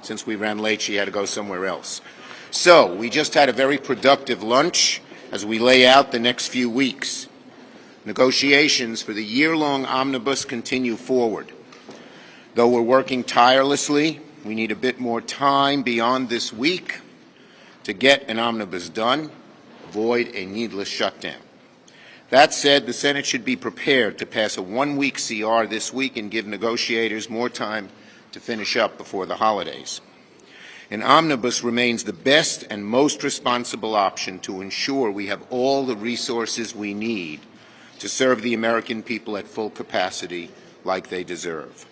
Since we ran late, she had to go somewhere else. So we just had a very productive lunch as we lay out the next few weeks. Negotiations for the year-long omnibus continue forward. Though we're working tirelessly, we need a bit more time beyond this week to get an omnibus done, avoid a needless shutdown. That said, the Senate should be prepared to pass a one-week CR this week and give negotiators more time to finish up before the holidays. An omnibus remains the best and most responsible option to ensure we have all the resources we need to serve the American people at full capacity like they deserve.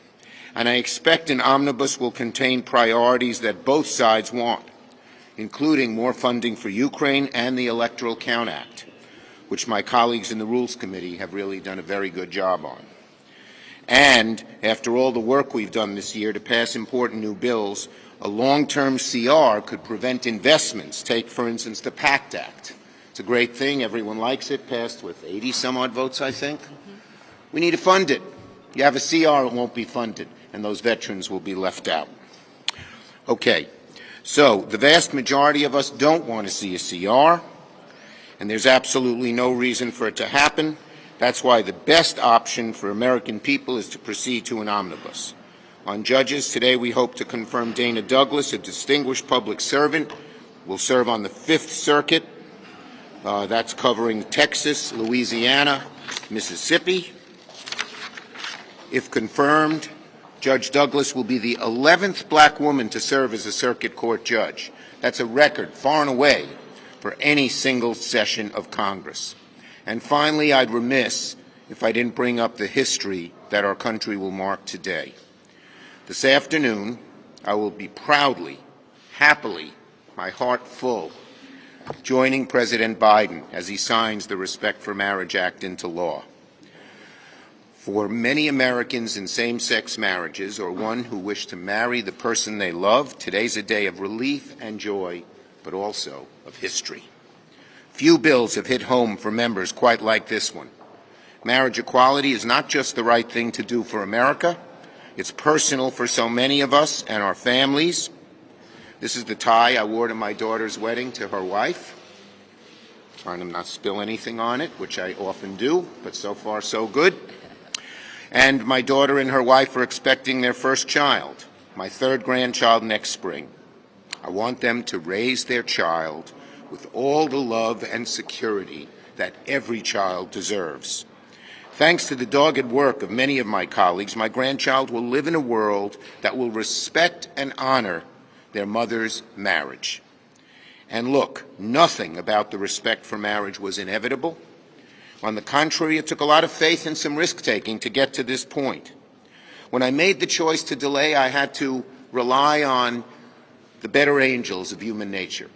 And I expect an omnibus will contain priorities that both sides want, including more funding for Ukraine and the Electoral Count Act, which my colleagues in the Rules Committee have really done a very good job on. And after all the work we've done this year to pass important new bills, a long-term CR could prevent investments. Take, for instance, the PACT Act. It's a great thing. Everyone likes it. Passed with 80-some-odd votes, I think. We need to fund it. You have a CR, it won't be funded, and those veterans will be left out. Okay. So the vast majority of us don't want to see a CR, and there's absolutely no reason for it to happen. That's why the best option for American people is to proceed to an omnibus. On judges, today we hope to confirm Dana Douglas, a distinguished public servant, will serve on the Fifth Circuit. That's covering Texas, Louisiana, Mississippi. If confirmed, Judge Douglas will be the 11th black woman to serve as a circuit court judge. That's a record, far and away, for any single session of Congress. And finally, I'd remiss if I didn't bring up the history that our country will mark today. This afternoon, I will be proudly, happily, my heart full, joining President Biden as he signs the Respect for Marriage Act into law. For many Americans in same-sex marriages or one who wish to marry the person they love, today's a day of relief and joy, but also of history. Few bills have hit home for members quite like this one. Marriage equality is not just the right thing to do for America, it's personal for so many of us and our families. This is the tie I wore to my daughter's wedding to her wife. Trying to not spill anything on it, which I often do, but so far so good. And my daughter and her wife are expecting their first child, my third grandchild next spring. I want them to raise their child with all the love and security that every child deserves. Thanks to the dogged work of many of my colleagues, my grandchild will live in a world that will respect and honor their mother's marriage. And look, nothing about the respect for marriage was inevitable. On the contrary, it took a lot of faith and some risk-taking to get to this point. When I made the choice to delay, I had to rely on the better angels of human nature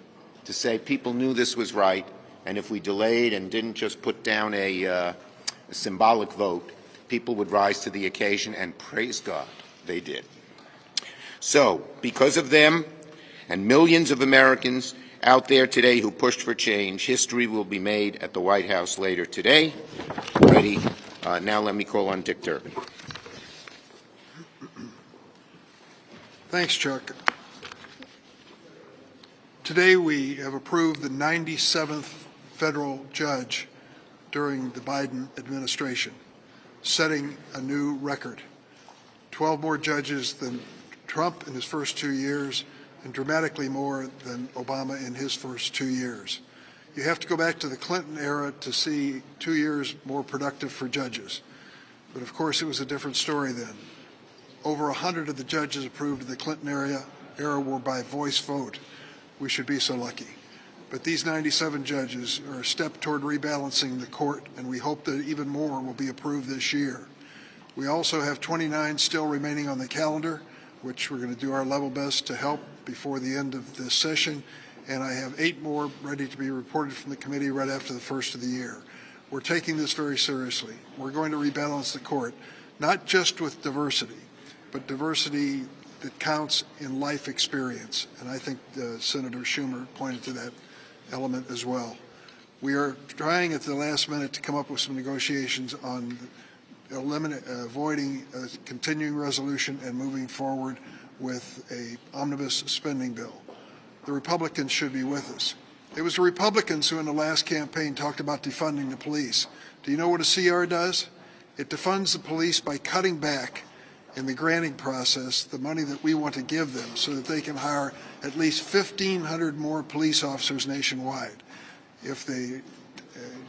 to say people knew this was right, and if we delayed and didn't just put down a symbolic vote, people would rise to the occasion, and praise God, they did. So, because of them and millions of Americans out there today who pushed for change, history will be made at the White House later today. Ready? Now let me call on Dick Durbin. Thanks, Chuck. Today we have approved the 97th federal judge during the Biden administration, setting a new record. 12 more judges than Trump in his first 2 years, and dramatically more than Obama in his first 2 years. You have to go back to the Clinton era to see 2 years more productive for judges. But of course, it was a different story then. Over 100 of the judges approved of the Clinton era were by voice vote. We should be so lucky. But these 97 judges are a step toward rebalancing the court, and we hope that even more will be approved this year. We also have 29 still remaining on the calendar, which we're going to do our level best to help before the end of this session, and I have 8 more ready to be reported from the committee right after the first of the year. We're taking this very seriously. We're going to rebalance the court, not just with diversity, but diversity that counts in life experience, and I think Senator Schumer pointed to that element as well. We are trying at the last minute to come up with some negotiations on avoiding a continuing resolution and moving forward with a omnibus spending bill. The Republicans should be with us. It was the Republicans who in the last campaign talked about defunding the police. Do you know what a CR does? It defunds the police by cutting back in the granting process the money that we want to give them so that they can hire at least 1,500 more police officers nationwide. If they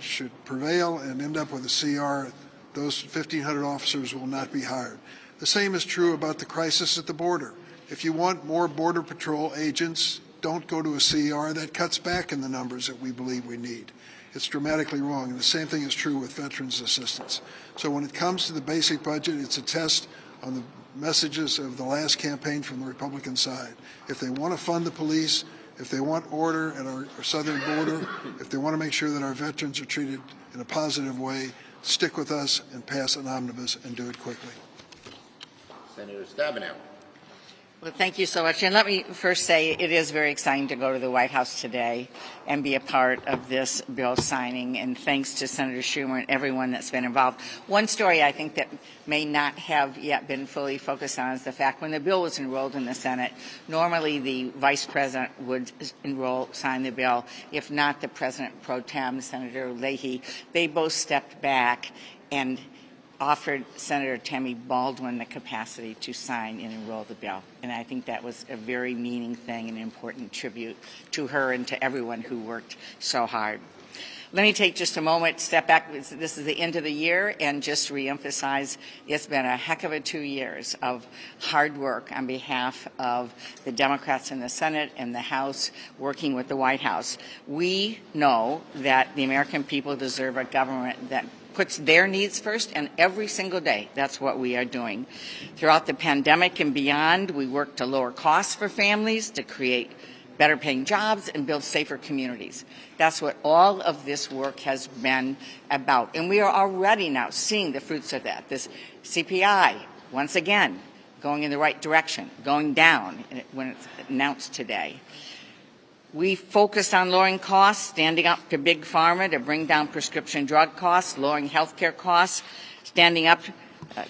should prevail and end up with a CR, those 1,500 officers will not be hired. The same is true about the crisis at the border. If you want more Border Patrol agents, don't go to a CR. That cuts back in the numbers that we believe we need. It's dramatically wrong. And the same thing is true with veterans assistance. So when it comes to the basic budget, it's a test on the messages of the last campaign from the Republican side. If they want to fund the police, if they want order at our southern border, if they want to make sure that our veterans are treated in a positive way, stick with us and pass an omnibus and do it quickly. Senator Stabenow. Well, thank you so much. And let me first say it is very exciting to go to the White House today and be a part of this bill signing. And thanks to Senator Schumer and everyone that's been involved. One story I think that may not have yet been fully focused on is the fact when the bill was enrolled in the Senate, normally the Vice President would sign the bill. If not, the President pro tem, Senator Leahy. They both stepped back and offered Senator Tammy Baldwin the capacity to sign and enroll the bill. And I think that was a very meaning thing and an important tribute to her and to everyone who worked so hard. Let me take just a moment, step back. This is the end of the year, and just reemphasize it's been a heck of a 2 years of hard work on behalf of the Democrats in the Senate and the House working with the White House. We know that the American people deserve a government that puts their needs first, and every single day, that's what we are doing. Throughout the pandemic and beyond, we work to lower costs for families, to create better paying jobs, and build safer communities. That's what all of this work has been about. And we are already now seeing the fruits of that. This CPI, once again, going in the right direction, going down when it's announced today. We focused on lowering costs, standing up to Big Pharma to bring down prescription drug costs, lowering health care costs, standing up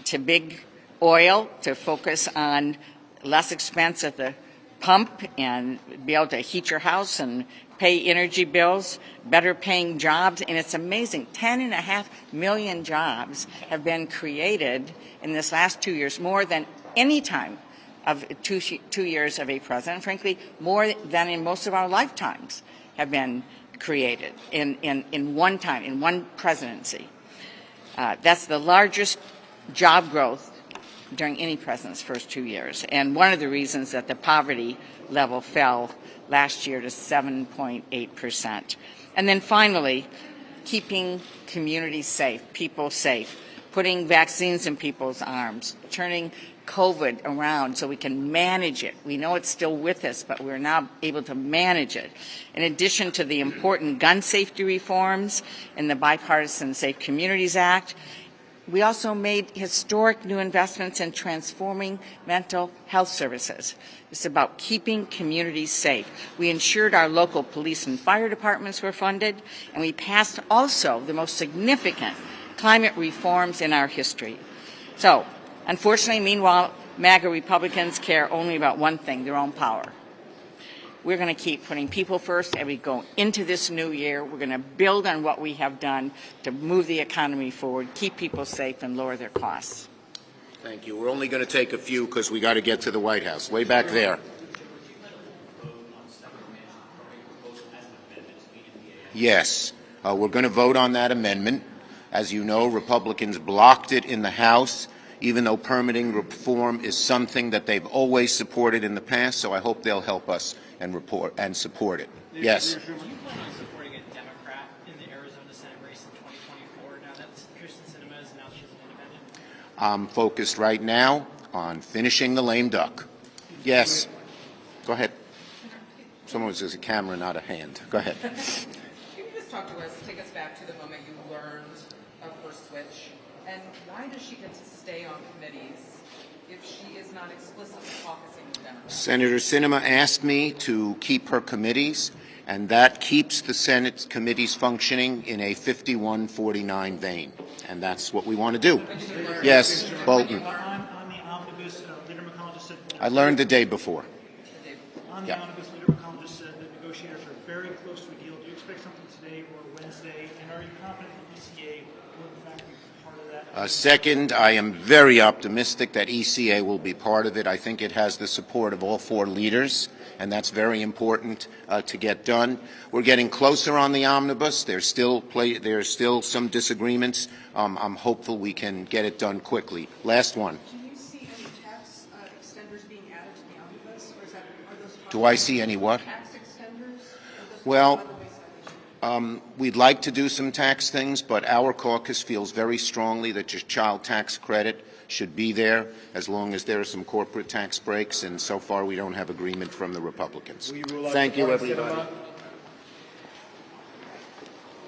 to Big Oil to focus on less expense at the pump and be able to heat your house and pay energy bills, better paying jobs. And it's amazing, 10.5 million jobs have been created in this last 2 years, more than any time of 2 years of a president, frankly, more than in most of our lifetimes have been created in one time, in one presidency. That's the largest job growth during any president's first 2 years, and one of the reasons that the poverty level fell last year to 7.8%. And then finally, keeping communities safe, people safe, putting vaccines in people's arms, turning COVID around so we can manage it. We know it's still with us, but we're now able to manage it. In addition to the important gun safety reforms in the Bipartisan Safe Communities Act, we also made historic new investments in transforming mental health services. It's about keeping communities safe. We ensured our local police and fire departments were funded, and we passed also the most significant climate reforms in our history. So, unfortunately, meanwhile, MAGA Republicans care only about one thing, their own power. We're going to keep putting people first as we go into this new year. We're going to build on what we have done to move the economy forward, keep people safe, and lower their costs. Thank you. We're only going to take a few because we got to get to the White House. Way back there. Yes, we're going to vote on that amendment. As you know, Republicans blocked it in the House, even though permitting reform is something that they've always supported in the past, so I hope they'll help us and support it. Yes. Do you plan on supporting a Democrat in the Arizona Senate race in 2024 now that Kristen Sinema is announced she's an independent? I'm focused right now on finishing the lame duck. Yes. Go ahead. Someone says a camera, not a hand. Go ahead. Can you just talk to us, take us back to the moment you learned of her switch, and why does she get to stay on committees if she is not explicitly caucusing with Democrats? Senator Sinema asked me to keep her committees, and that keeps the Senate committees functioning in a 51-49 vein, and that's what we want to do. Yes, Bolton. On the Omnibus, Leader McConnell just said I learned the day before. On the Yeah. omnibus, Leader McConnell just said that negotiators are very close to a deal. Do you expect something today or Wednesday? And are you confident the ECA will in fact be part of that? Second, I am very optimistic that ECA will be part of it. I think it has the support of all four leaders, and that's very important to get done. We're getting closer on the omnibus. There's still some disagreements. I'm hopeful we can get it done quickly. Last one. Do you see any tax extenders being added to the omnibus, or are those Do I see any what? tax extenders? Well, we'd like to do some tax things, but our caucus feels very strongly that your child tax credit should be there as long as there are some corporate tax breaks, and so far we don't have agreement from the Republicans. Thank you, everybody.